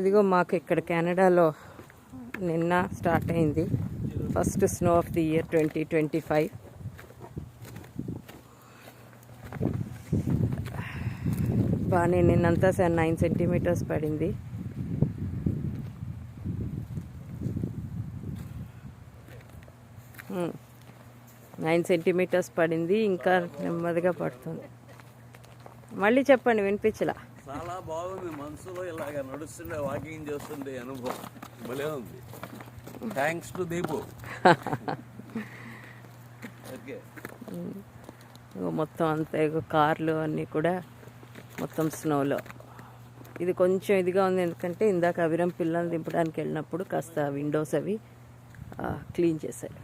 ఇదిగో మాకు ఇక్కడ కెనడాలో నిన్న స్టార్ట్ అయింది first snow of the year 2025. బాగానే నిన్నంతా 9 సెంటీమీటర్స్ పడింది. నైన్ సెంటీమీటర్స్ పడింది, ఇంకా నెమ్మదిగా పడుతుంది. మళ్ళీ చెప్పండి, వినిపించలా. చాలా బాగుంది, మనసులో ఇలాగ నడుస్తుండే వాకింగ్ చేస్తుండే అనుభవం భలే ఉంది. Thanks to Deepu. ఓకే, మొత్తం అంతా కార్లు అన్నీ కూడా మొత్తం స్నోలో. ఇది కొంచెం ఇదిగా ఉంది, ఎందుకంటే ఇందాక అవిరం పిల్లల్ని దింపడానికి వెళ్ళినప్పుడు కాస్త విండోస్ అవి క్లీన్ చేశారు.